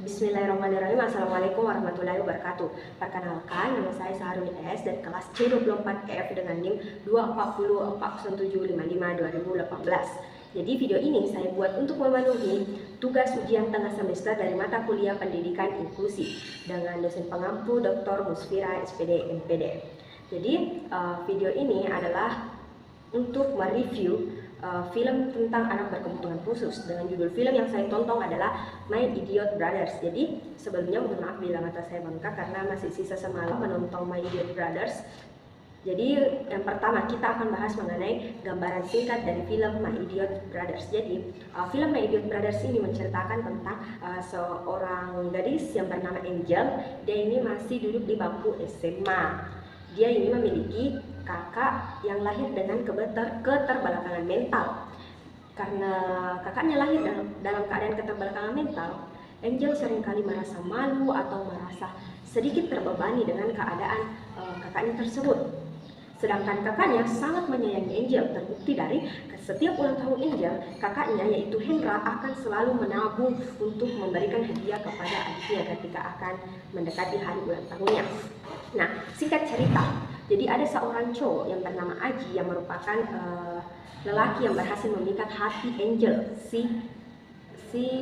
Bismillahirrahmanirrahim. Assalamualaikum warahmatullahi wabarakatuh. Perkenalkan, nama saya Saharul S dari kelas C24F dengan NIM 2404755 Jadi video ini saya buat untuk memenuhi tugas ujian tengah semester dari mata kuliah Pendidikan Inklusi dengan dosen pengampu Dr. Musfira SPD MPD. Jadi video ini adalah untuk mereview film tentang anak berkebutuhan khusus dengan judul film yang saya tonton adalah My Idiot Brothers. Jadi sebelumnya mohon maaf bila mata saya bengkak karena masih sisa semalam menonton My Idiot Brothers. Jadi yang pertama kita akan bahas mengenai gambaran singkat dari film My Idiot Brothers. Jadi film My Idiot Brothers ini menceritakan tentang seorang gadis yang bernama Angel. Dia ini masih duduk di bangku SMA. Dia ini memiliki kakak yang lahir dengan keterbelakangan mental. Karena kakaknya lahir dalam keadaan keterbelakangan mental, Angel seringkali merasa malu atau merasa sedikit terbebani dengan keadaan kakaknya tersebut. Sedangkan kakaknya sangat menyayangi Angel. Terbukti dari setiap ulang tahun Angel, kakaknya yaitu Hendra akan selalu menabung untuk memberikan hadiah kepada adiknya ketika akan mendekati hari ulang tahunnya. Nah, singkat cerita, jadi ada seorang cowok yang bernama Aji yang merupakan lelaki yang berhasil memikat hati Angel, si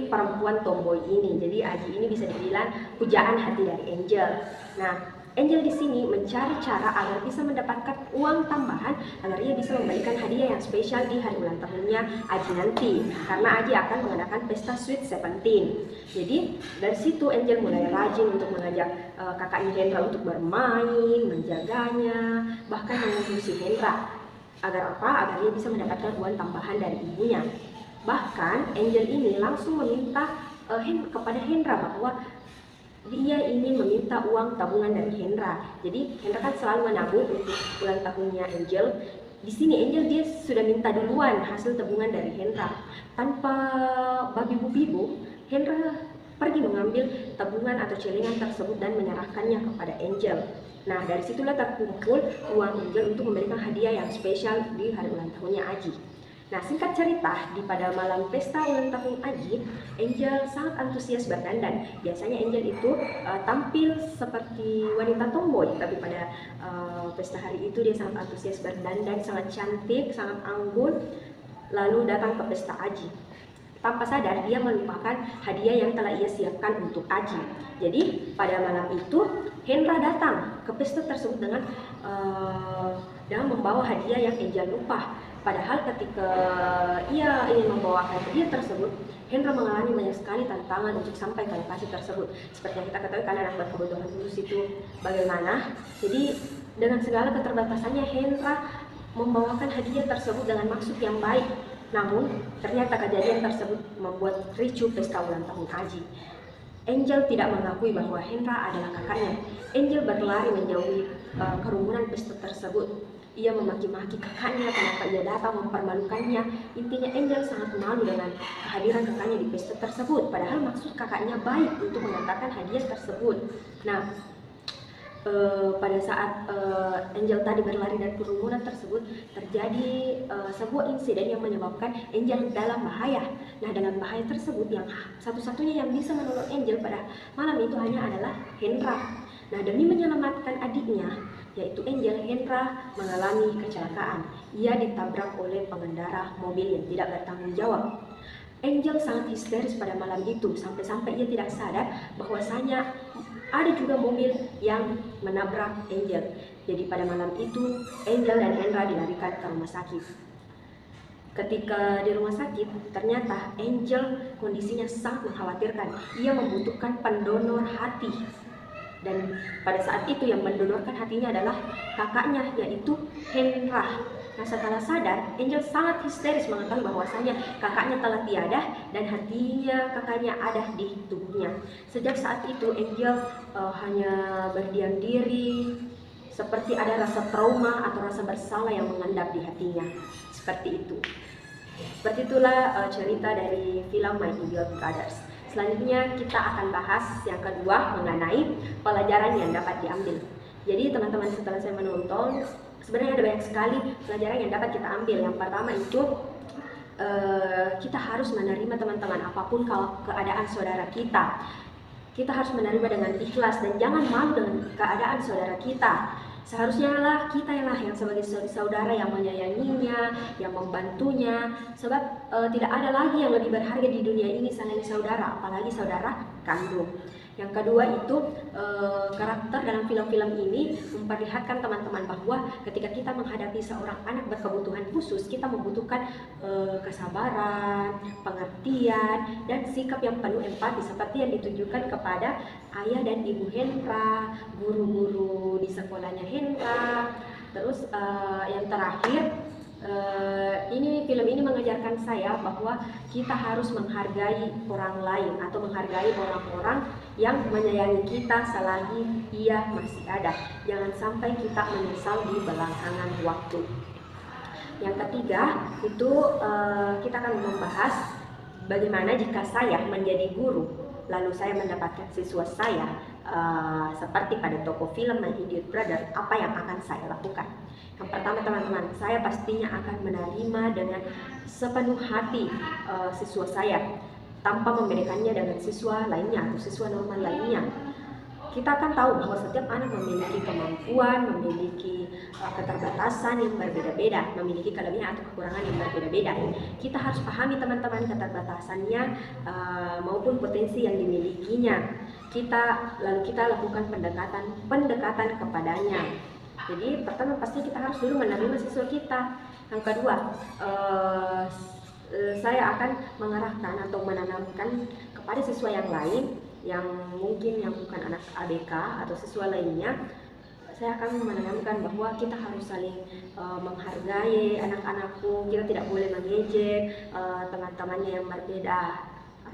perempuan tomboy ini. Jadi Aji ini bisa dibilang pujaan hati dari Angel. Nah, Angel di sini mencari cara agar bisa mendapatkan uang tambahan agar ia bisa memberikan hadiah yang spesial di hari ulang tahunnya Aji nanti. Karena Aji akan mengadakan pesta Sweet 17. Jadi dari situ Angel mulai rajin untuk mengajak kakaknya Hendra untuk bermain, menjaganya, bahkan mengurusi Hendra. Agar apa? Agar ia bisa mendapatkan uang tambahan dari ibunya. Bahkan Angel ini langsung meminta kepada Hendra bahwa dia ingin meminta uang tabungan dari Hendra. Jadi Hendra kan selalu menabung untuk ulang tahunnya Angel. Di sini Angel dia sudah minta duluan hasil tabungan dari Hendra. Tanpa babi-bu, Hendra pergi mengambil tabungan atau celengan tersebut dan menyerahkannya kepada Angel. Nah, dari situlah terkumpul uang Angel untuk memberikan hadiah yang spesial di hari ulang tahunnya Aji. Nah, singkat cerita, pada malam pesta ulang tahun Aji, Angel sangat antusias berdandan. Biasanya Angel itu tampil seperti wanita tomboy, tapi pada pesta hari itu dia sangat antusias berdandan, sangat cantik, sangat anggun, lalu datang ke pesta Aji. Tanpa sadar, dia melupakan hadiah yang telah ia siapkan untuk Aji. Jadi, pada malam itu, Hendra datang ke pesta tersebut dengan membawa hadiah yang Angel lupa. Padahal ketika ia ingin membawa hadiah tersebut, Hendra mengalami banyak sekali tantangan untuk sampai ke lokasi tersebut. Seperti yang kita ketahui karena anak berkebutuhan khusus itu bagaimana. Jadi dengan segala keterbatasannya, Hendra membawakan hadiah tersebut dengan maksud yang baik. Namun ternyata kejadian tersebut membuat ricuh pesta ulang tahun Aji. Angel tidak mengakui bahwa Hendra adalah kakaknya. Angel berlari menjauhi kerumunan pesta tersebut. Ia memaki-maki kakaknya kenapa ia datang mempermalukannya. Intinya Angel sangat malu dengan kehadiran kakaknya di pesta tersebut. Padahal maksud kakaknya baik untuk mengantarkan hadiah tersebut. Nah, pada saat Angel tadi berlari dari kerumunan tersebut, terjadi sebuah insiden yang menyebabkan Angel dalam bahaya. Nah, dalam bahaya tersebut yang satu-satunya yang bisa menolong Angel pada malam itu hanya adalah Hendra. Nah, demi menyelamatkan adiknya, yaitu Angel, Hendra mengalami kecelakaan. Ia ditabrak oleh pengendara mobil yang tidak bertanggung jawab. Angel sangat histeris pada malam itu, sampai-sampai ia tidak sadar bahwasanya ada juga mobil yang menabrak Angel. Jadi pada malam itu, Angel dan Hendra dilarikan ke rumah sakit. Ketika di rumah sakit, ternyata Angel kondisinya sangat mengkhawatirkan. Ia membutuhkan pendonor hati. Dan pada saat itu yang mendonorkan hatinya adalah kakaknya, yaitu Hendra. Nah, setelah sadar, Angel sangat histeris mengetahui bahwasanya kakaknya telah tiada dan hatinya kakaknya ada di tubuhnya. Sejak saat itu Angel hanya berdiam diri, seperti ada rasa trauma atau rasa bersalah yang mengendap di hatinya. Seperti itu. Seperti itulah cerita dari film My Idiot Brothers. Selanjutnya kita akan bahas yang kedua mengenai pelajaran yang dapat diambil. Jadi teman-teman, setelah saya menonton, sebenarnya ada banyak sekali pelajaran yang dapat kita ambil. Yang pertama itu kita harus menerima teman-teman apapun keadaan saudara kita. Kita harus menerima dengan ikhlas dan jangan malu dengan keadaan saudara kita. Seharusnya lah kita yang sebagai saudara yang menyayanginya, yang membantunya. Sebab tidak ada lagi yang lebih berharga di dunia ini selain saudara, apalagi saudara kandung. Yang kedua itu karakter dalam film-film ini memperlihatkan teman-teman bahwa ketika kita menghadapi seorang anak berkebutuhan khusus, kita membutuhkan kesabaran, pengertian, dan sikap yang penuh empati seperti yang ditunjukkan kepada ayah dan ibu Hendra, guru-guru di sekolahnya Hendra. Terus yang terakhir, film ini mengajarkan saya bahwa kita harus menghargai orang lain atau menghargai orang-orang yang menyayangi kita selagi ia masih ada. Jangan sampai kita menyesal di belakangan waktu. Yang ketiga itu kita akan membahas bagaimana jika saya menjadi guru lalu saya mendapatkan siswa saya seperti pada tokoh film My Idiot Brother, apa yang akan saya lakukan? Yang pertama teman-teman, saya pastinya akan menerima dengan sepenuh hati siswa saya tanpa membedakannya dengan siswa lainnya atau siswa normal lainnya. Kita akan tahu bahwa setiap anak memiliki kemampuan, memiliki keterbatasan yang berbeda-beda, memiliki kelebihan atau kekurangan yang berbeda-beda. Kita harus pahami teman-teman keterbatasannya maupun potensi yang dimilikinya. Lalu kita lakukan pendekatan kepadanya. Jadi pertama pasti kita harus dulu menerima siswa kita. Yang kedua, saya akan mengarahkan atau menanamkan kepada siswa yang lain yang mungkin yang bukan anak ABK atau siswa lainnya. Saya akan menanamkan bahwa kita harus saling menghargai anak-anakku. Kita tidak boleh mengejek teman-temannya yang berbeda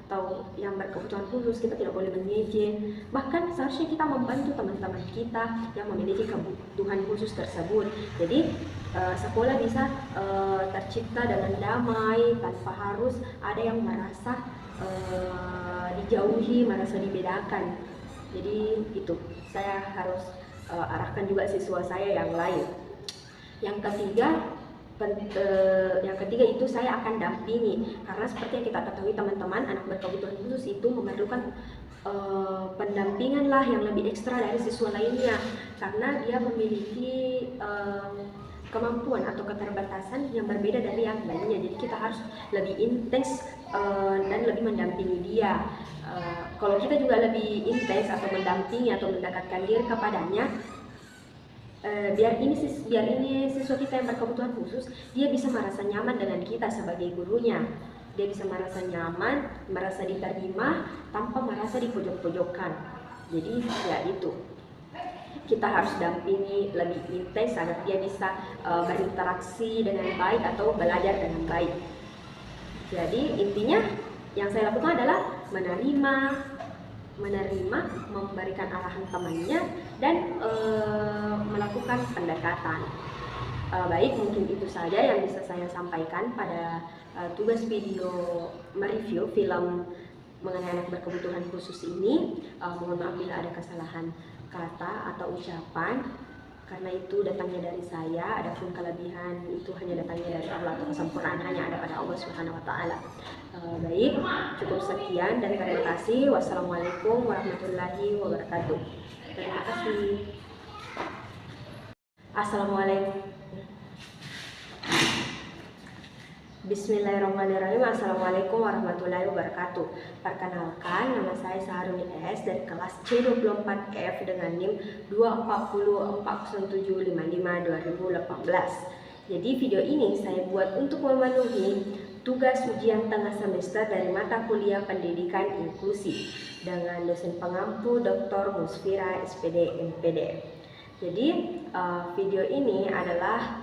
atau yang berkebutuhan khusus. Kita tidak boleh mengejek. Bahkan seharusnya kita membantu teman-teman kita yang memiliki kebutuhan khusus tersebut. Jadi sekolah bisa tercipta dengan damai tanpa harus ada yang merasa dijauhi, merasa dibedakan. Jadi itu saya harus arahkan juga siswa saya yang lain. Yang ketiga itu saya akan dampingi, karena seperti yang kita ketahui teman-teman, anak berkebutuhan khusus itu memerlukan pendampingan lah yang lebih ekstra dari siswa lainnya, karena dia memiliki kemampuan atau keterbatasan yang berbeda dari yang lainnya. Jadi kita harus lebih intens dan lebih mendampingi dia. Kalau kita juga lebih intens atau mendampingi atau mendekatkan diri kepadanya, biar ini siswa kita yang berkebutuhan khusus, dia bisa merasa nyaman dengan kita sebagai gurunya. Dia bisa merasa nyaman, merasa diterima tanpa merasa dipojok-pojokkan. Jadi ya itu, kita harus dampingi lebih intens agar dia bisa berinteraksi dengan baik atau belajar dengan baik. Jadi intinya yang saya lakukan adalah menerima, memberikan arahan temannya, dan melakukan pendekatan. Baik, mungkin itu saja yang bisa saya sampaikan pada tugas video mereview film mengenai anak berkebutuhan khusus ini. Mohon maaf bila ada kesalahan kata atau ucapan, karena itu datangnya dari saya. Adapun kelebihan itu hanya datangnya dari Allah, atau kesempurnaan hanya ada pada Allah Subhanahu wa taala. Baik, cukup sekian dan terima kasih. Wassalamualaikum warahmatullahi wabarakatuh. Terima kasih. Assalamualaikum. Bismillahirrahmanirrahim. Assalamualaikum warahmatullahi wabarakatuh. Perkenalkan, nama saya Saharuni S dari kelas C24F dengan NIM 2404755 2018. Jadi video ini saya buat untuk memenuhi tugas ujian tengah semester dari mata kuliah Pendidikan Inklusi dengan dosen pengampu Dr. Musfira SPD MPD. Jadi video ini adalah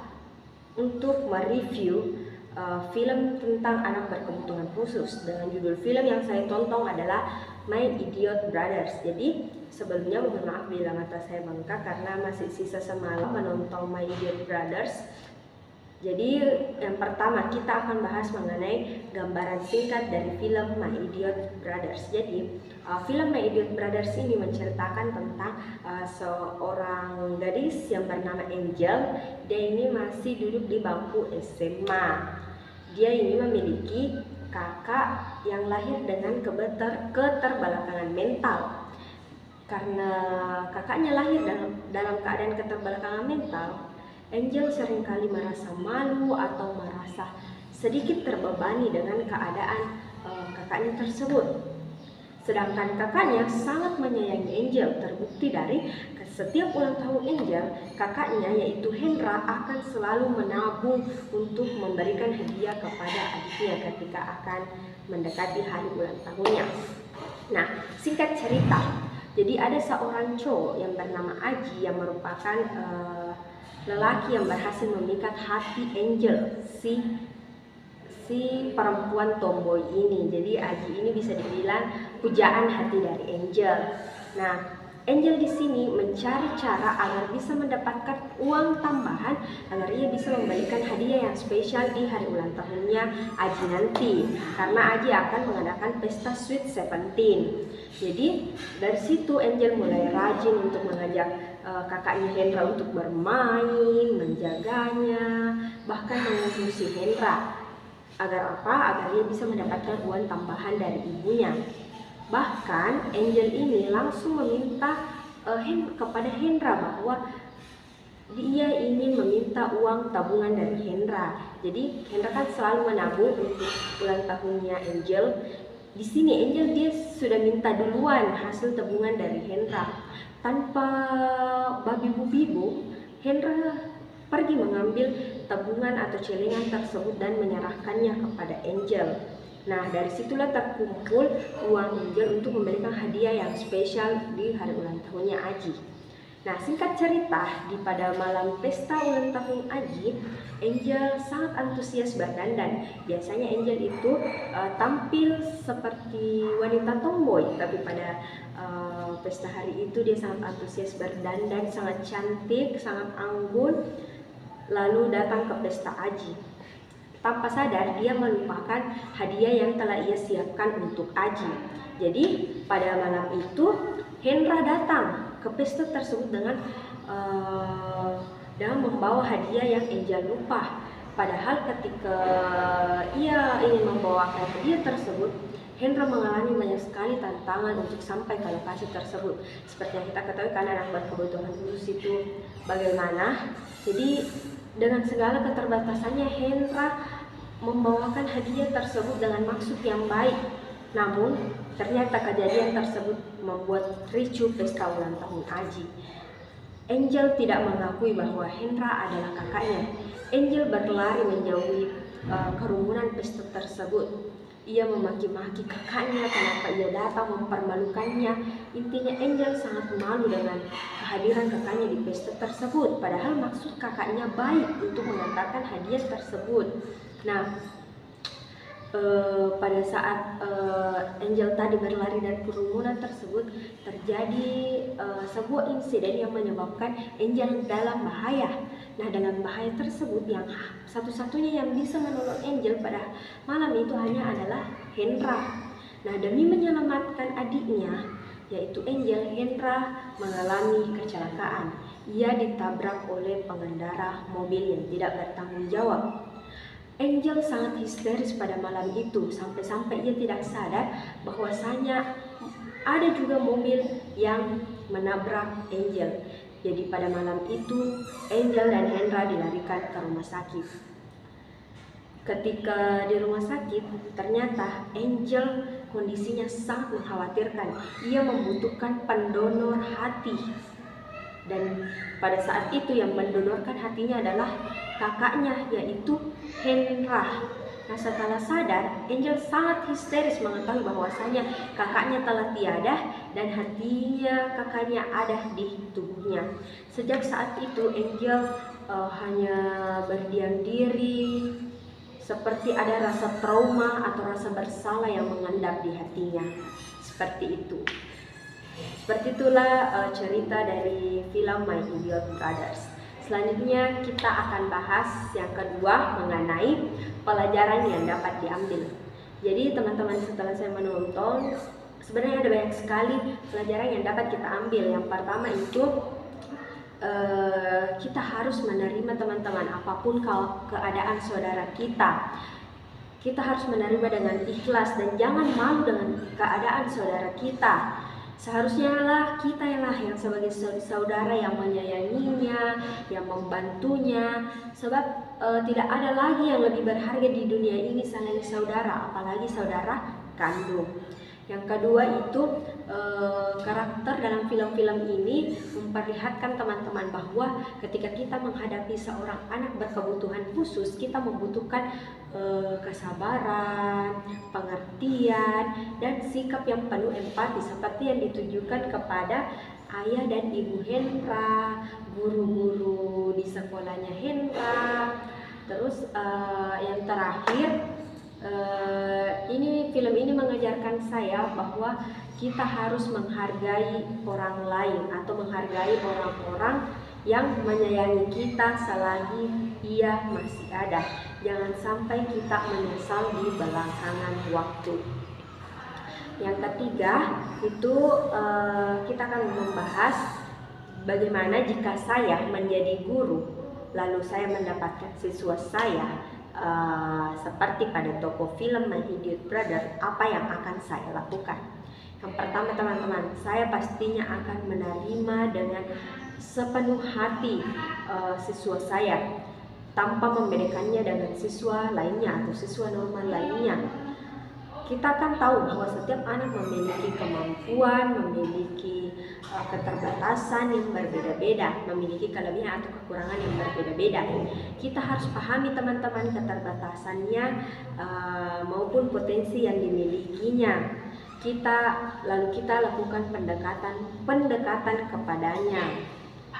untuk mereview film tentang anak berkebutuhan khusus dengan judul film yang saya tonton adalah My Idiot Brothers. Jadi sebelumnya mohon maaf bila mata saya bengkak karena masih sisa semalam menonton My Idiot Brothers. Jadi yang pertama kita akan bahas mengenai gambaran singkat dari film My Idiot Brothers. Jadi film My Idiot Brothers ini menceritakan tentang seorang gadis yang bernama Angel. Dia ini masih duduk di bangku SMA. Dia ini memiliki kakak yang lahir dengan keterbelakangan mental. Karena kakaknya lahir dalam keadaan keterbelakangan mental, Angel seringkali merasa malu atau merasa sedikit terbebani dengan keadaan kakaknya tersebut. Sedangkan kakaknya sangat menyayangi Angel, terbukti dari setiap ulang tahun Angel, kakaknya yaitu Hendra akan selalu menabung untuk memberikan hadiah kepada adiknya ketika akan mendekati hari ulang tahunnya. Nah, singkat cerita, jadi ada seorang cowok yang bernama Aji yang merupakan lelaki yang berhasil memikat hati Angel, si perempuan tomboy ini. Jadi Aji ini bisa dibilang pujaan hati dari Angel. Nah, Angel di sini mencari cara agar bisa mendapatkan uang tambahan agar ia bisa memberikan hadiah yang spesial di hari ulang tahunnya Aji nanti. Karena Aji akan mengadakan pesta Sweet 17. Jadi dari situ Angel mulai rajin untuk mengajak kakaknya Hendra untuk bermain, menjaganya, bahkan mengurus si Hendra. Agar apa? Agar ia bisa mendapatkan uang tambahan dari ibunya. Bahkan Angel ini langsung meminta kepada Hendra bahwa dia ingin meminta uang tabungan dari Hendra. Jadi Hendra kan selalu menabung untuk ulang tahunnya Angel. Di sini Angel dia sudah minta duluan hasil tabungan dari Hendra. Tanpa babi bu, Hendra pergi mengambil tabungan atau celengan tersebut dan menyerahkannya kepada Angel. Nah, dari situlah terkumpul uang Angel untuk memberikan hadiah yang spesial di hari ulang tahunnya Aji. Nah, singkat cerita, pada malam pesta ulang tahun Aji, Angel sangat antusias berdandan. Biasanya Angel itu tampil seperti wanita tomboy, tapi pada pesta hari itu dia sangat antusias berdandan, sangat cantik, sangat anggun, lalu datang ke pesta Aji. Tanpa sadar dia melupakan hadiah yang telah ia siapkan untuk Aji. Jadi pada malam itu Hendra datang ke pesta tersebut dengan membawa hadiah yang Angel lupa. Padahal ketika ia ingin membawakan hadiah tersebut, Hendra mengalami banyak sekali tantangan untuk sampai ke lokasi tersebut. Seperti yang kita ketahui kan anak berkebutuhan khusus itu bagaimana. Jadi dengan segala keterbatasannya Hendra membawakan hadiah tersebut dengan maksud yang baik. Namun ternyata kejadian tersebut membuat ricuh pesta ulang tahun Aji. Angel tidak mengakui bahwa Hendra adalah kakaknya. Angel berlari menjauhi kerumunan pesta tersebut. Ia memaki-maki kakaknya kenapa ia datang mempermalukannya. Intinya Angel sangat malu dengan kehadiran kakaknya di pesta tersebut. Padahal maksud kakaknya baik untuk mengantarkan hadiah tersebut. Nah, pada saat Angel tadi berlari dari kerumunan tersebut, terjadi sebuah insiden yang menyebabkan Angel dalam bahaya. Nah, dalam bahaya tersebut yang satu-satunya yang bisa menolong Angel pada malam itu hanya adalah Hendra. Nah, demi menyelamatkan adiknya, yaitu Angel, Hendra mengalami kecelakaan. Ia ditabrak oleh pengendara mobil yang tidak bertanggung jawab. Angel sangat histeris pada malam itu, sampai-sampai ia tidak sadar bahwasanya ada juga mobil yang menabrak Angel. Jadi pada malam itu Angel dan Hendra dilarikan ke rumah sakit. Ketika di rumah sakit, ternyata Angel kondisinya sangat mengkhawatirkan. Ia membutuhkan pendonor hati. Dan pada saat itu yang mendonorkan hatinya adalah kakaknya, yaitu Hendra. Nah, setelah sadar, Angel sangat histeris mengetahui bahwasanya kakaknya telah tiada dan hatinya kakaknya ada di tubuhnya. Sejak saat itu Angel hanya berdiam diri, seperti ada rasa trauma atau rasa bersalah yang mengendap di hatinya. Seperti itu. Seperti itulah cerita dari film My Idiot Brothers. Selanjutnya kita akan bahas yang kedua mengenai pelajaran yang dapat diambil. Jadi teman-teman, setelah saya menonton, sebenarnya ada banyak sekali pelajaran yang dapat kita ambil. Yang pertama itu kita harus menerima teman-teman apapun keadaan saudara kita. Kita harus menerima dengan ikhlas dan jangan malu dengan keadaan saudara kita. Seharusnya lah kita yang sebagai saudara yang menyayanginya, yang membantunya. Sebab tidak ada lagi yang lebih berharga di dunia ini selain saudara, apalagi saudara kandung. Yang kedua itu karakter dalam film-film ini memperlihatkan teman-teman bahwa ketika kita menghadapi seorang anak berkebutuhan khusus, kita membutuhkan kesabaran, pengertian, dan sikap yang penuh empati seperti yang ditujukan kepada ayah dan ibu Hendra, guru-guru di sekolahnya Hendra. Terus yang terakhir, film ini mengajarkan saya bahwa kita harus menghargai orang lain atau menghargai orang-orang yang menyayangi kita selagi ia masih ada. Jangan sampai kita menyesal di belakangan waktu. Yang ketiga itu kita akan membahas bagaimana jika saya menjadi guru lalu saya mendapatkan siswa saya seperti pada tokoh film My Idiot Brother, apa yang akan saya lakukan? Yang pertama teman-teman, saya pastinya akan menerima dengan sepenuh hati siswa saya tanpa membedakannya dengan siswa lainnya atau siswa normal lainnya. Kita kan tahu bahwa setiap anak memiliki kemampuan, memiliki keterbatasan yang berbeda-beda, memiliki kelebihan atau kekurangan yang berbeda-beda. Kita harus pahami teman-teman keterbatasannya maupun potensi yang dimilikinya. Lalu kita lakukan pendekatan kepadanya.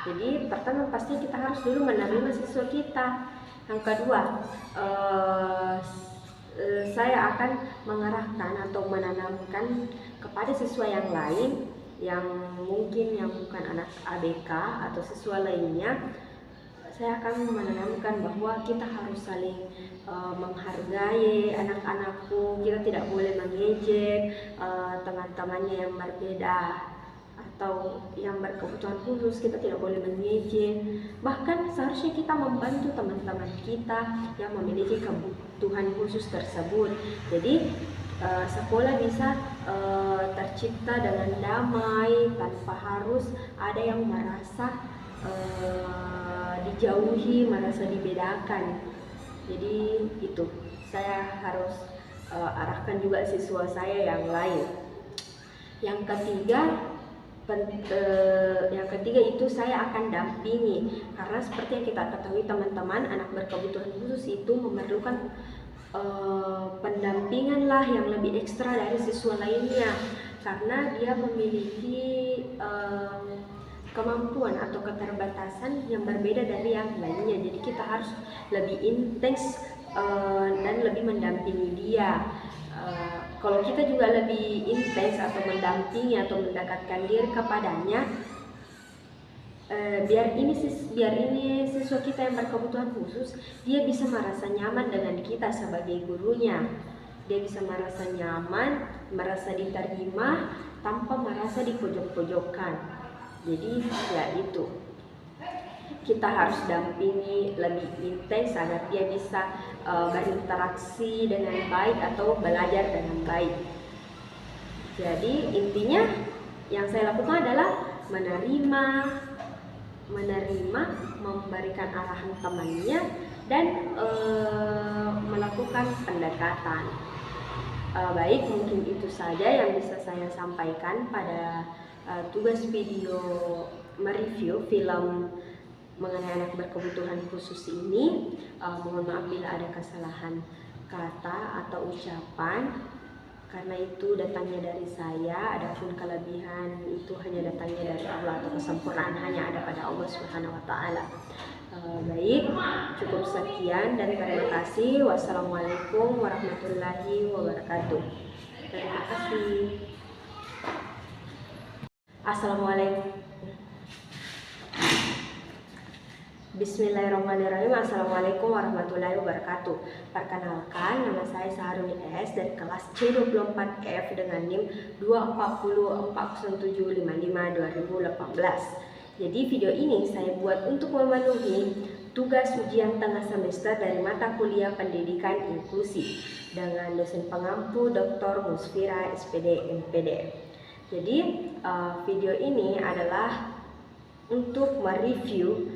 Jadi pertama pasti kita harus dulu menerima siswa kita. Yang kedua, saya akan mengarahkan atau menanamkan kepada siswa yang lain yang mungkin yang bukan anak ABK atau siswa lainnya. Saya akan menanamkan bahwa kita harus saling menghargai anak-anakku. Kita tidak boleh mengejek teman-temannya yang berbeda atau yang berkebutuhan khusus. Kita tidak boleh mengejek. Bahkan seharusnya kita membantu teman-teman kita yang memiliki kebutuhan khusus tersebut. Jadi sekolah bisa tercipta dengan damai tanpa harus ada yang merasa dijauhi, merasa dibedakan. Jadi itu saya harus arahkan juga siswa saya yang lain. Yang ketiga itu saya akan dampingi, karena seperti yang kita ketahui teman-teman, anak berkebutuhan khusus itu memerlukan pendampingan lah yang lebih ekstra dari siswa lainnya, karena dia memiliki kemampuan atau keterbatasan yang berbeda dari yang lainnya. Jadi kita harus lebih intens dan lebih mendampingi dia. Kalau kita juga lebih intens atau mendampingi atau mendekatkan diri kepadanya, biar ini siswa kita yang berkebutuhan khusus, dia bisa merasa nyaman dengan kita sebagai gurunya. Dia bisa merasa nyaman, merasa diterima tanpa merasa dipojok-pojokkan. Jadi ya itu, kita harus dampingi lebih intens agar dia bisa berinteraksi dengan baik atau belajar dengan baik. Jadi intinya yang saya lakukan adalah menerima, memberikan arahan temannya, dan melakukan pendekatan. Baik, mungkin itu saja yang bisa saya sampaikan pada tugas video mereview film mengenai anak berkebutuhan khusus ini. Mohon maaf bila ada kesalahan kata atau ucapan, karena itu datangnya dari saya. Adapun kelebihan itu hanya datangnya dari Allah, atau kesempurnaan hanya ada pada Allah Subhanahu wa taala. Baik, cukup sekian dan terima kasih. Wassalamualaikum warahmatullahi wabarakatuh. Terima kasih. Assalamualaikum. Bismillahirrahmanirrahim. Assalamualaikum warahmatullahi wabarakatuh. Perkenalkan, nama saya Saharuni S dari kelas C24F dengan NIM 2404075 2018. Jadi video ini saya buat untuk memenuhi tugas ujian tengah semester dari mata kuliah Pendidikan Inklusi dengan dosen pengampu Dr. Musfira SPD MPD. Jadi video ini adalah untuk mereview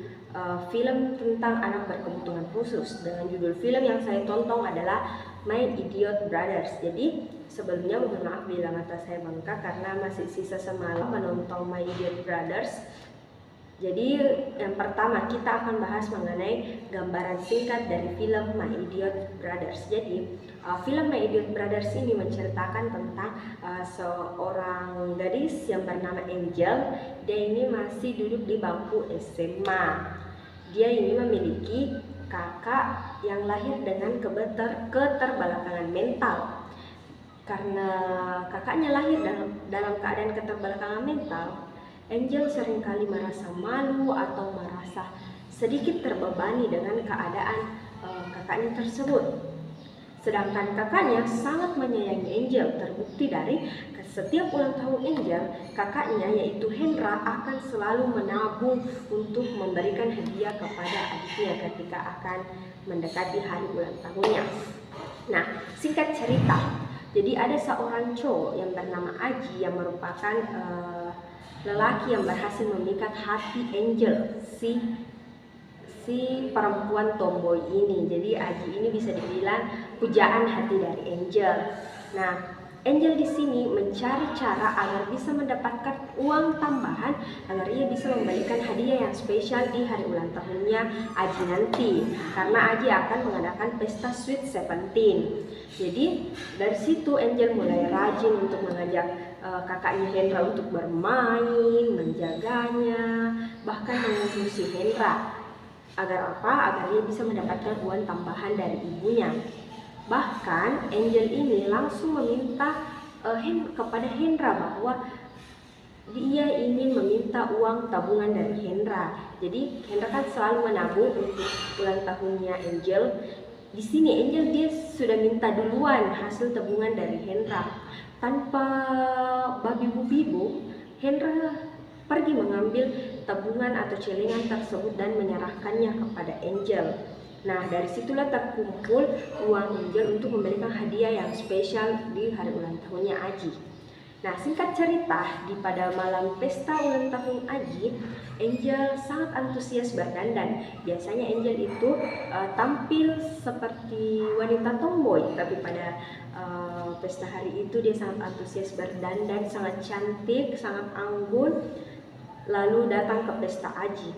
film tentang anak berkebutuhan khusus dengan judul film yang saya tonton adalah My Idiot Brothers. Jadi sebelumnya mohon maaf bila mata saya bengkak karena masih sisa semalam menonton My Idiot Brothers. Jadi yang pertama kita akan bahas mengenai gambaran singkat dari film My Idiot Brothers. Jadi film My Idiot Brothers ini menceritakan tentang seorang gadis yang bernama Angel. Dia ini masih duduk di bangku SMA. Dia ini memiliki kakak yang lahir dengan keterbelakangan mental. Karena kakaknya lahir dalam keadaan keterbelakangan mental, Angel seringkali merasa malu atau merasa sedikit terbebani dengan keadaan kakaknya tersebut. Sedangkan kakaknya sangat menyayangi Angel, terbukti dari setiap ulang tahun Angel, kakaknya yaitu Hendra akan selalu menabung untuk memberikan hadiah kepada adiknya ketika akan mendekati hari ulang tahunnya. Nah, singkat cerita, jadi ada seorang cowok yang bernama Aji yang merupakan lelaki yang berhasil memikat hati Angel, si perempuan tomboy ini. Jadi Aji ini bisa dibilang pujaan hati dari Angel. Nah, Angel di sini mencari cara agar bisa mendapatkan uang tambahan agar ia bisa memberikan hadiah yang spesial di hari ulang tahunnya Aji nanti. Karena Aji akan mengadakan pesta Sweet 17. Jadi dari situ Angel mulai rajin untuk mengajak kakaknya Hendra untuk bermain, menjaganya, bahkan mengurusi si Hendra. Agar apa? Agar dia bisa mendapatkan uang tambahan dari ibunya. Bahkan Angel ini langsung meminta kepada Hendra bahwa dia ingin meminta uang tabungan dari Hendra. Jadi Hendra kan selalu menabung untuk ulang tahunnya Angel. Di sini Angel dia sudah minta duluan hasil tabungan dari Hendra. Tanpa babi bu, Hendra pergi mengambil tabungan atau celengan tersebut dan menyerahkannya kepada Angel. Nah, dari situlah terkumpul uang Angel untuk memberikan hadiah yang spesial di hari ulang tahunnya Aji. Nah, singkat cerita, pada malam pesta ulang tahun Aji, Angel sangat antusias berdandan. Biasanya Angel itu tampil seperti wanita tomboy, tapi pada pesta hari itu dia sangat antusias berdandan, sangat cantik, sangat anggun, lalu datang ke pesta Aji.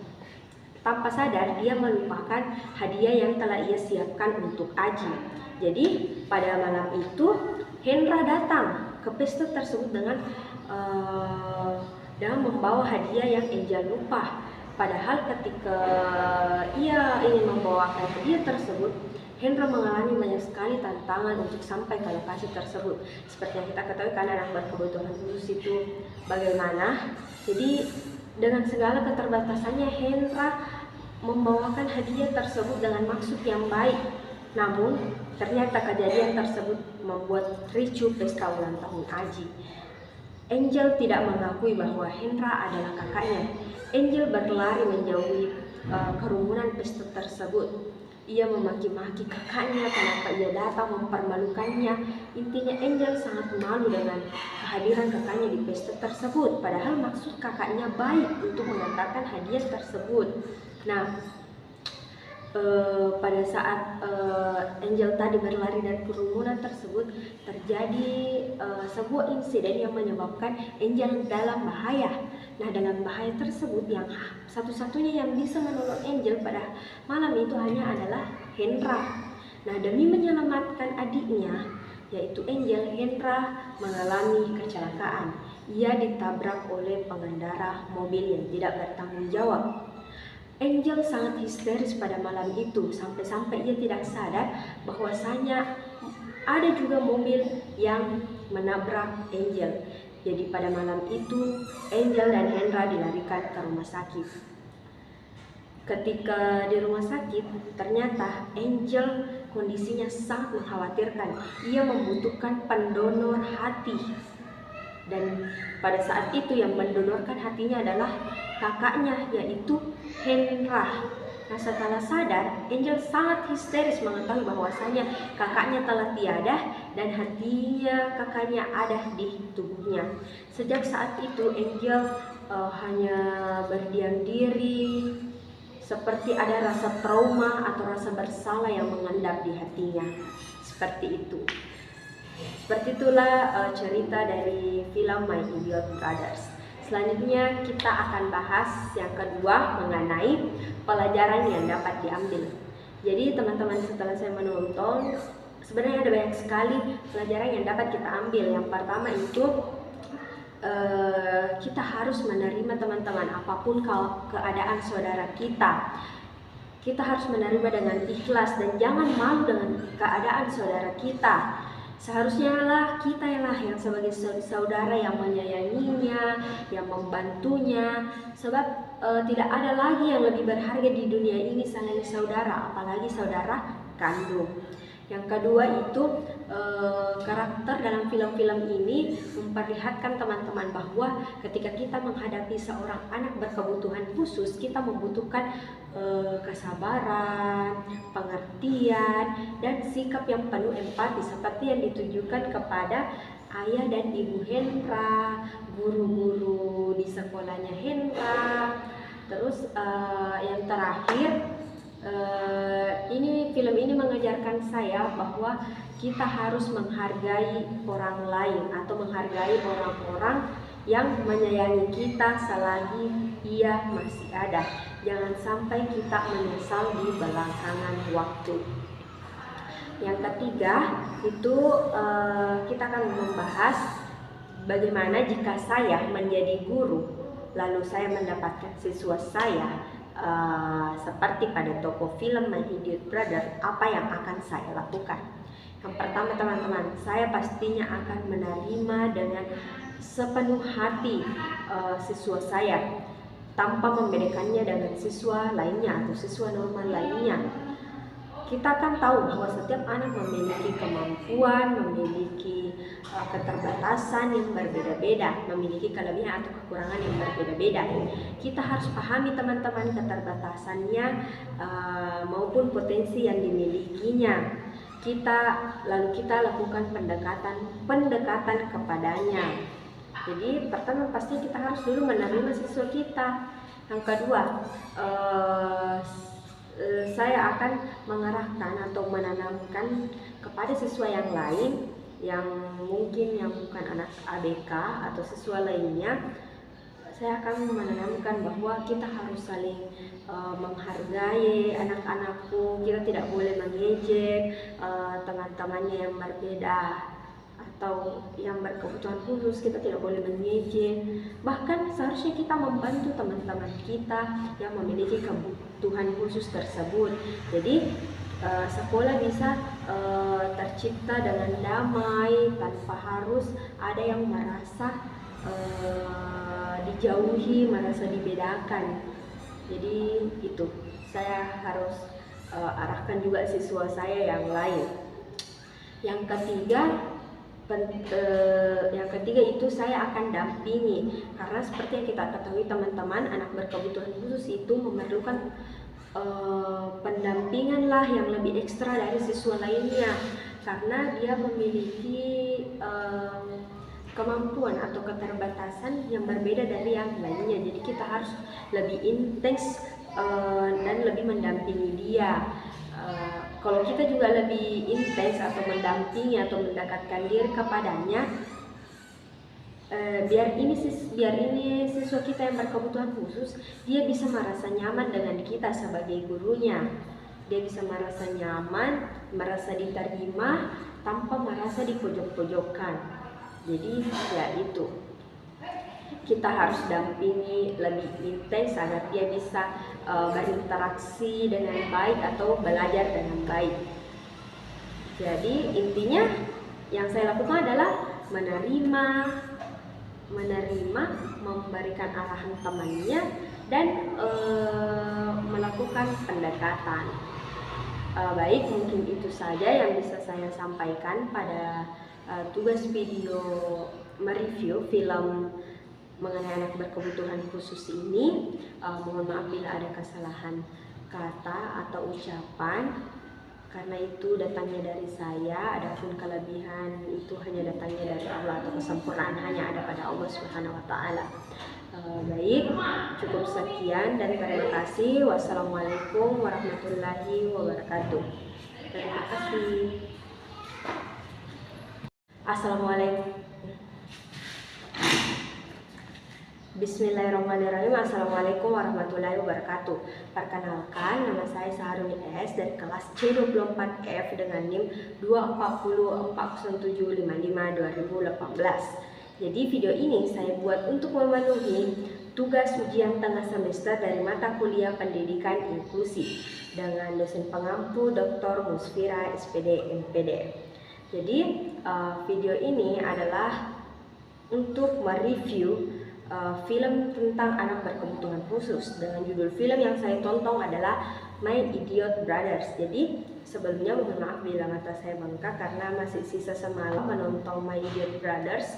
Tanpa sadar dia melupakan hadiah yang telah ia siapkan untuk Aji. Jadi pada malam itu Hendra datang ke pesta tersebut dengan membawa hadiah yang Angel lupa. Padahal ketika ia ingin membawakan hadiah tersebut, Hendra mengalami banyak sekali tantangan untuk sampai ke lokasi tersebut. Seperti yang kita ketahui kan anak berkebutuhan khusus itu bagaimana. Jadi dengan segala keterbatasannya Hendra membawakan hadiah tersebut dengan maksud yang baik. Namun ternyata kejadian tersebut membuat ricuh pesta ulang tahun Aji. Angel tidak mengakui bahwa Hendra adalah kakaknya. Angel berlari menjauhi kerumunan pesta tersebut. Ia memaki-maki kakaknya kenapa ia datang mempermalukannya. Intinya Angel sangat malu dengan kehadiran kakaknya di pesta tersebut. Padahal maksud kakaknya baik untuk mengantarkan hadiah tersebut. Nah, pada saat Angel tadi berlari dari kerumunan tersebut, terjadi sebuah insiden yang menyebabkan Angel dalam bahaya. Nah, dalam bahaya tersebut yang satu-satunya yang bisa menolong Angel pada malam itu hanya adalah Hendra. Nah, demi menyelamatkan adiknya, yaitu Angel, Hendra mengalami kecelakaan. Ia ditabrak oleh pengendara mobil yang tidak bertanggung jawab. Angel sangat histeris pada malam itu, sampai-sampai ia tidak sadar bahwasanya ada juga mobil yang menabrak Angel. Jadi pada malam itu Angel dan Hendra dilarikan ke rumah sakit. Ketika di rumah sakit, ternyata Angel kondisinya sangat mengkhawatirkan. Ia membutuhkan pendonor hati. Dan pada saat itu yang mendonorkan hatinya adalah kakaknya, yaitu Hendra. Nah, setelah sadar, Angel sangat histeris mengetahui bahwasanya kakaknya telah tiada dan hatinya kakaknya ada di tubuhnya. Sejak saat itu, Angel hanya berdiam diri, seperti ada rasa trauma atau rasa bersalah yang mengendap di hatinya. Seperti itu. Seperti itulah cerita dari film My Idiot Brothers. Selanjutnya kita akan bahas yang kedua mengenai pelajaran yang dapat diambil. Jadi teman-teman, setelah saya menonton, sebenarnya ada banyak sekali pelajaran yang dapat kita ambil. Yang pertama itu kita harus menerima teman-teman, apapun keadaan saudara kita. Kita harus menerima dengan ikhlas dan jangan malu dengan keadaan saudara kita. Seharusnya lah kita yang sebagai saudara yang menyayanginya, yang membantunya. Sebab tidak ada lagi yang lebih berharga di dunia ini selain saudara, apalagi saudara kandung. Yang kedua itu karakter dalam film-film ini memperlihatkan teman-teman bahwa ketika kita menghadapi seorang anak berkebutuhan khusus, kita membutuhkan kesabaran, pengertian, dan sikap yang penuh empati seperti yang ditujukan kepada ayah dan ibu Hendra, guru-guru di sekolahnya Hendra. Terus yang terakhir, film ini mengajarkan saya bahwa kita harus menghargai orang lain atau menghargai orang-orang yang menyayangi kita selagi ia masih ada. Jangan sampai kita menyesal di belakangan waktu. Yang ketiga itu kita akan membahas bagaimana jika saya menjadi guru lalu saya mendapatkan siswa saya seperti pada tokoh film My Idiot Brother, apa yang akan saya lakukan? Yang pertama teman-teman, saya pastinya akan menerima dengan sepenuh hati siswa saya tanpa membedakannya dengan siswa lainnya atau siswa normal lainnya. Kita kan tahu bahwa setiap anak memiliki kemampuan, memiliki keterbatasan yang berbeda-beda, memiliki kelebihan atau kekurangan yang berbeda-beda. Kita harus pahami teman-teman keterbatasannya maupun potensi yang dimilikinya. Lalu kita lakukan pendekatan kepadanya. Jadi pertama pasti kita harus dulu menerima siswa kita. Yang kedua, saya akan mengarahkan atau menanamkan kepada siswa yang lain yang mungkin yang bukan anak ABK atau siswa lainnya. Saya akan menanamkan bahwa kita harus saling menghargai anak-anakku. Kita tidak boleh mengejek teman-temannya yang berbeda atau yang berkebutuhan khusus, kita tidak boleh mengejek. Bahkan seharusnya kita membantu teman-teman kita yang memiliki kebutuhan khusus tersebut. Jadi sekolah bisa tercipta dengan damai tanpa harus ada yang merasa dijauhi, merasa dibedakan. Jadi itu saya harus arahkan juga siswa saya yang lain. Yang ketiga itu saya akan dampingi, karena seperti yang kita ketahui teman-teman, anak berkebutuhan khusus itu memerlukan pendampingan lah yang lebih ekstra dari siswa lainnya, karena dia memiliki kemampuan atau keterbatasan yang berbeda dari yang lainnya. Jadi kita harus lebih intens dan lebih mendampingi dia. Kalau kita juga lebih intens atau mendampingi atau mendekatkan diri kepadanya, biar ini siswa kita yang berkebutuhan khusus, dia bisa merasa nyaman dengan kita sebagai gurunya. Dia bisa merasa nyaman, merasa diterima tanpa merasa dipojok-pojokkan. Jadi ya itu, kita harus dampingi lebih intens agar dia bisa berinteraksi dengan baik atau belajar dengan baik. Jadi intinya yang saya lakukan adalah menerima, memberikan arahan temannya, dan melakukan pendekatan. Baik, mungkin itu saja yang bisa saya sampaikan pada tugas video mereview film mengenai anak berkebutuhan khusus ini. Mohon maaf bila ada kesalahan kata atau ucapan, karena itu datangnya dari saya. Adapun kelebihan itu hanya datangnya dari Allah, atau kesempurnaan hanya ada pada Allah Subhanahu wa taala. Baik, cukup sekian dan terima kasih. Wassalamualaikum warahmatullahi wabarakatuh. Terima kasih. Assalamualaikum. Bismillahirrahmanirrahim. Assalamualaikum warahmatullahi wabarakatuh. Perkenalkan, nama saya Saharuni S dari kelas C24F dengan NIM 24040755018. Jadi video ini saya buat untuk memenuhi tugas ujian tengah semester dari mata kuliah Pendidikan Inklusi dengan dosen pengampu Dr. Musfira SPD MPD. Jadi video ini adalah untuk mereview film tentang anak berkebutuhan khusus dengan judul film yang saya tonton adalah My Idiot Brothers. Jadi sebelumnya mohon maaf bila mata saya bengkak karena masih sisa semalam menonton My Idiot Brothers.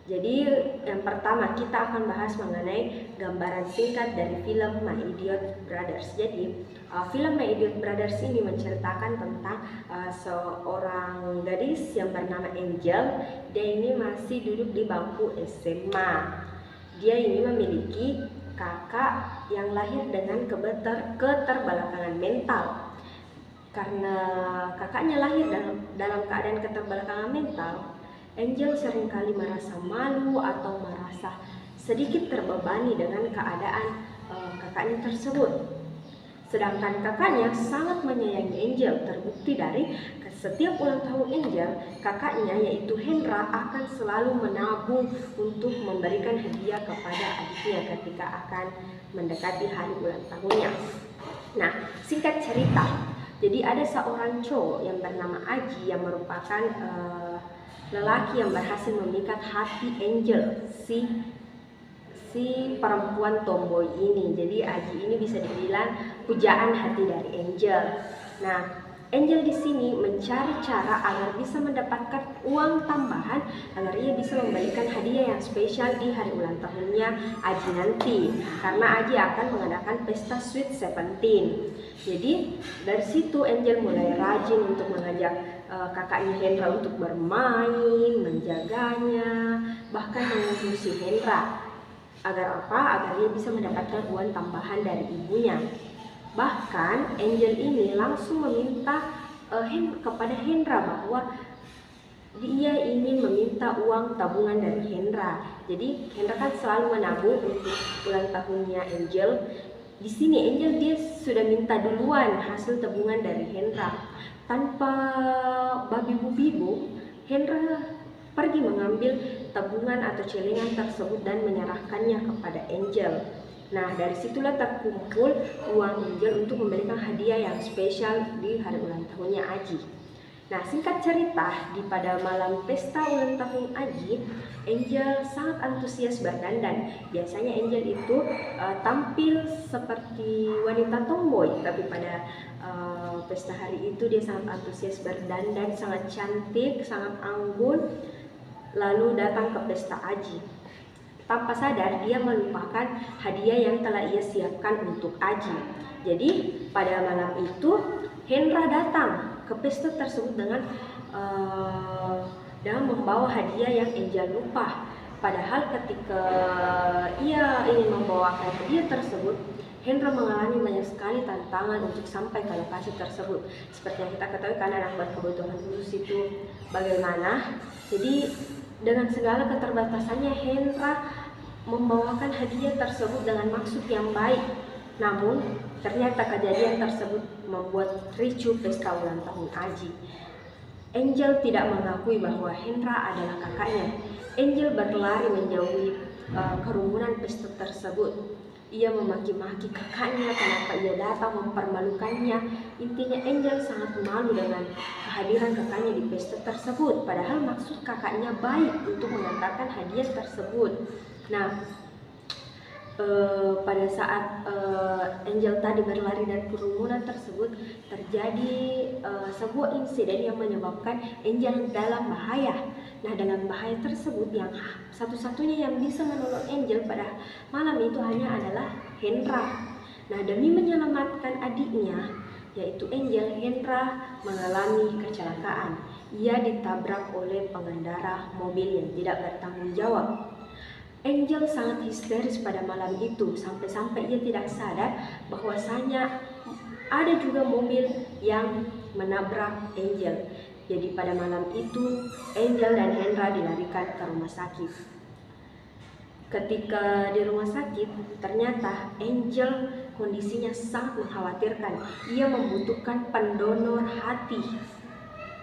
Jadi yang pertama kita akan bahas mengenai gambaran singkat dari film My Idiot Brothers. Jadi film My Idiot Brothers ini menceritakan tentang seorang gadis yang bernama Angel. Dia ini masih duduk di bangku SMA. Dia ini memiliki kakak yang lahir dengan keterbelakangan mental. Karena kakaknya lahir dalam keadaan keterbelakangan mental, Angel seringkali merasa malu atau merasa sedikit terbebani dengan keadaan kakaknya tersebut. Sedangkan kakaknya sangat menyayangi Angel, terbukti dari setiap ulang tahun Angel, kakaknya yaitu Hendra akan selalu menabung untuk memberikan hadiah kepada adiknya ketika akan mendekati hari ulang tahunnya. Nah, singkat cerita, jadi ada seorang cowok yang bernama Aji yang merupakan lelaki yang berhasil memikat hati Angel, si perempuan tomboy ini. Jadi Aji ini bisa dibilang pujaan hati dari Angel. Nah, Angel di sini mencari cara agar bisa mendapatkan uang tambahan agar ia bisa memberikan hadiah yang spesial di hari ulang tahunnya Aji nanti. Karena Aji akan mengadakan pesta Sweet 17. Jadi dari situ Angel mulai rajin untuk mengajak kakaknya Hendra untuk bermain, menjaganya, bahkan mengurusi Hendra. Agar apa? Agar ia bisa mendapatkan uang tambahan dari ibunya. Bahkan Angel ini langsung meminta kepada Hendra bahwa dia ingin meminta uang tabungan dari Hendra. Jadi Hendra kan selalu menabung untuk ulang tahunnya Angel. Di sini Angel dia sudah minta duluan hasil tabungan dari Hendra. Tanpa babi bu, Hendra pergi mengambil tabungan atau celengan tersebut dan menyerahkannya kepada Angel. Nah, dari situlah terkumpul uang Angel untuk memberikan hadiah yang spesial di hari ulang tahunnya Aji. Nah, singkat cerita, pada malam pesta ulang tahun Aji, Angel sangat antusias berdandan. Biasanya Angel itu tampil seperti wanita tomboy, tapi pada pesta hari itu dia sangat antusias berdandan, sangat cantik, sangat anggun, lalu datang ke pesta Aji. Tanpa sadar dia melupakan hadiah yang telah ia siapkan untuk Aji. Jadi pada malam itu Hendra datang ke pesta tersebut dengan membawa hadiah yang Angel lupa. Padahal ketika ia ingin membawakan hadiah tersebut, Hendra mengalami banyak sekali tantangan untuk sampai ke lokasi tersebut. Seperti yang kita ketahui kan anak berkebutuhan khusus itu bagaimana. Jadi dengan segala keterbatasannya Hendra membawakan hadiah tersebut dengan maksud yang baik. Namun ternyata kejadian tersebut membuat ricuh pesta ulang tahun Aji. Angel tidak mengakui bahwa Hendra adalah kakaknya. Angel berlari menjauhi kerumunan pesta tersebut. Ia memaki-maki kakaknya kenapa ia datang mempermalukannya. Intinya Angel sangat malu dengan kehadiran kakaknya di pesta tersebut. Padahal maksud kakaknya baik untuk mengantarkan hadiah tersebut. Nah, pada saat Angel tadi berlari dari kerumunan tersebut, terjadi sebuah insiden yang menyebabkan Angel dalam bahaya. Nah, dalam bahaya tersebut yang satu-satunya yang bisa menolong Angel pada malam itu hanya adalah Hendra. Nah, demi menyelamatkan adiknya, yaitu Angel, Hendra mengalami kecelakaan. Ia ditabrak oleh pengendara mobil yang tidak bertanggung jawab. Angel sangat histeris pada malam itu, sampai-sampai ia tidak sadar bahwasanya ada juga mobil yang menabrak Angel. Jadi pada malam itu Angel dan Hendra dilarikan ke rumah sakit. Ketika di rumah sakit, ternyata Angel kondisinya sangat mengkhawatirkan. Ia membutuhkan pendonor hati.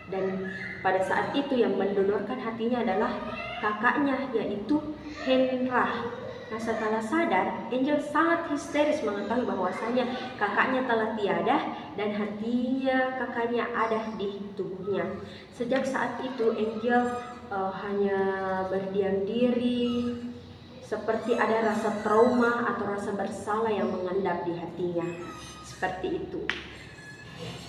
Dan pada saat itu yang mendonorkan hatinya adalah kakaknya, yaitu Hendra. Nah, setelah sadar, Angel sangat histeris mengetahui bahwasanya kakaknya telah tiada dan hatinya kakaknya ada di tubuhnya. Sejak saat itu Angel hanya berdiam diri, seperti ada rasa trauma atau rasa bersalah yang mengendap di hatinya. Seperti itu.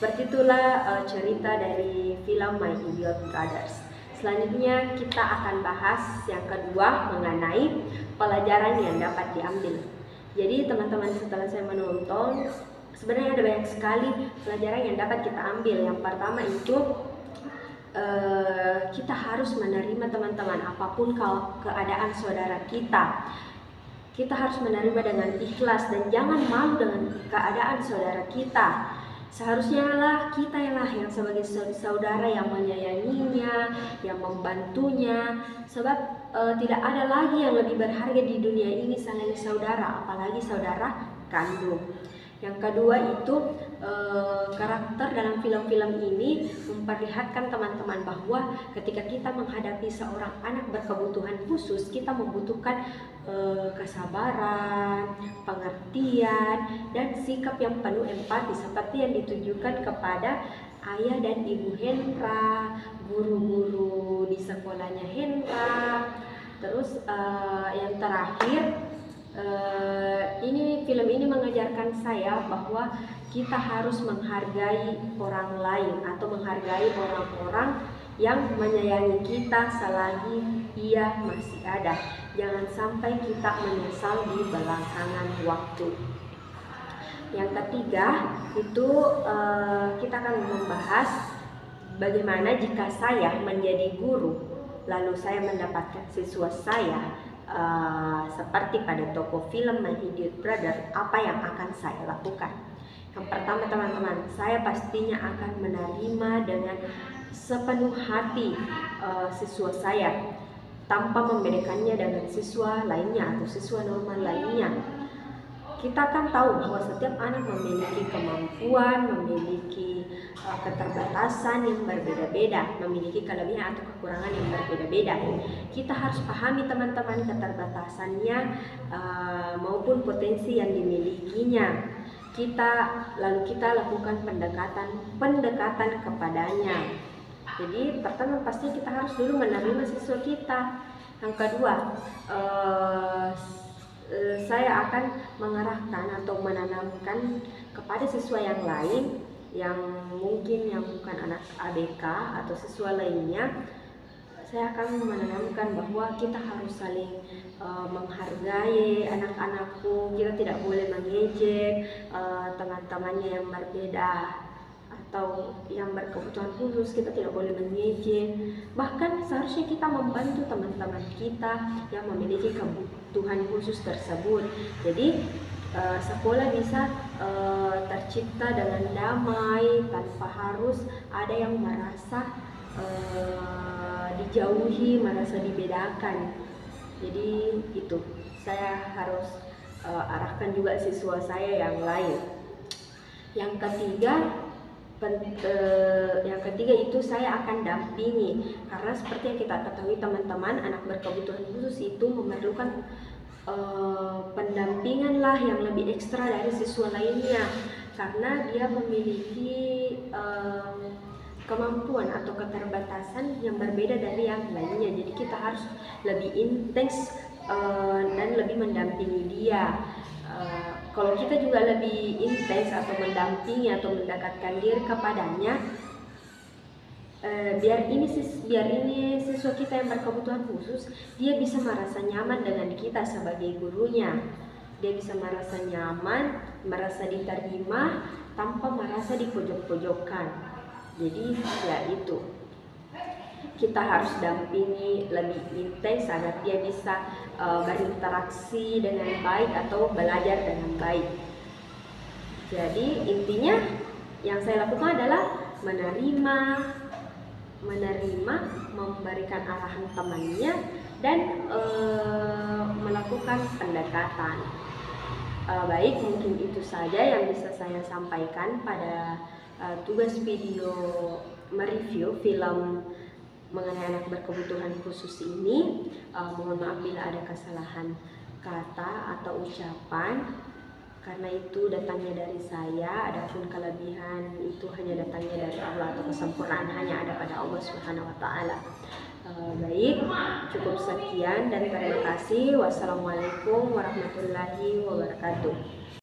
Seperti itulah cerita dari film My Idiot Brothers. Selanjutnya kita akan bahas yang kedua mengenai pelajaran yang dapat diambil. Jadi teman-teman, setelah saya menonton, sebenarnya ada banyak sekali pelajaran yang dapat kita ambil. Yang pertama itu kita harus menerima teman-teman, apapun keadaan saudara kita. Kita harus menerima dengan ikhlas dan jangan malu dengan keadaan saudara kita. Seharusnya lah kita yang sebagai saudara yang menyayanginya, yang membantunya. Sebab tidak ada lagi yang lebih berharga di dunia ini selain saudara, apalagi saudara kandung. Yang kedua itu karakter dalam film-film ini memperlihatkan teman-teman bahwa ketika kita menghadapi seorang anak berkebutuhan khusus, kita membutuhkan kesabaran, pengertian, dan sikap yang penuh empati seperti yang ditujukan kepada ayah dan ibu Hendra, guru-guru di sekolahnya Hendra. Terus yang terakhir, film ini mengajarkan saya bahwa kita harus menghargai orang lain atau menghargai orang-orang yang menyayangi kita selagi ia masih ada. Jangan sampai kita menyesal di belakangan waktu. Yang ketiga itu kita akan membahas bagaimana jika saya menjadi guru lalu saya mendapatkan siswa saya seperti pada tokoh film My Idiot Brother, apa yang akan saya lakukan? Yang pertama teman-teman, saya pastinya akan menerima dengan sepenuh hati siswa saya tanpa membedakannya dengan siswa lainnya atau siswa normal lainnya. Kita kan tahu bahwa setiap anak memiliki kemampuan, memiliki keterbatasan yang berbeda-beda, memiliki kelebihan atau kekurangan yang berbeda-beda. Kita harus pahami teman-teman keterbatasannya maupun potensi yang dimilikinya. Lalu kita lakukan pendekatan kepadanya. Jadi pertama pasti kita harus dulu menerima siswa kita. Yang kedua, saya akan mengarahkan atau menanamkan kepada siswa yang lain yang mungkin yang bukan anak ABK atau siswa lainnya. Saya akan menanamkan bahwa kita harus saling menghargai anak-anakku. Kita tidak boleh mengejek teman-temannya yang berbeda atau yang berkebutuhan khusus. Kita tidak boleh mengejek. Bahkan seharusnya kita membantu teman-teman kita yang memiliki kebutuhan khusus tersebut. Jadi sekolah bisa tercipta dengan damai tanpa harus ada yang merasa dijauhi, merasa dibedakan. Jadi itu saya harus arahkan juga siswa saya yang lain. Yang ketiga itu saya akan dampingi, karena seperti yang kita ketahui teman-teman, anak berkebutuhan khusus itu memerlukan pendampingan lah yang lebih ekstra dari siswa lainnya, karena dia memiliki kemampuan atau keterbatasan yang berbeda dari yang lainnya. Jadi kita harus lebih intens dan lebih mendampingi dia. Kalau kita juga lebih intens atau mendampingi atau mendekatkan diri kepadanya, biar ini siswa kita yang berkebutuhan khusus, dia bisa merasa nyaman dengan kita sebagai gurunya. dia bisa merasa nyaman, merasa diterima tanpa merasa dipojok-pojokkan. Jadi ya itu, kita harus dampingi lebih intens agar dia bisa berinteraksi dengan baik atau belajar dengan baik. Jadi intinya yang saya lakukan adalah menerima, memberikan arahan temannya, dan melakukan pendekatan. Baik, mungkin itu saja yang bisa saya sampaikan pada tugas video mereview film mengenai anak berkebutuhan khusus ini. Mohon maaf bila ada kesalahan kata atau ucapan, karena itu datangnya dari saya. Adapun kelebihan itu hanya datangnya dari Allah, atau kesempurnaan hanya ada pada Allah Subhanahu wa Ta'ala. Baik, cukup sekian dan terima kasih. Wassalamualaikum warahmatullahi wabarakatuh.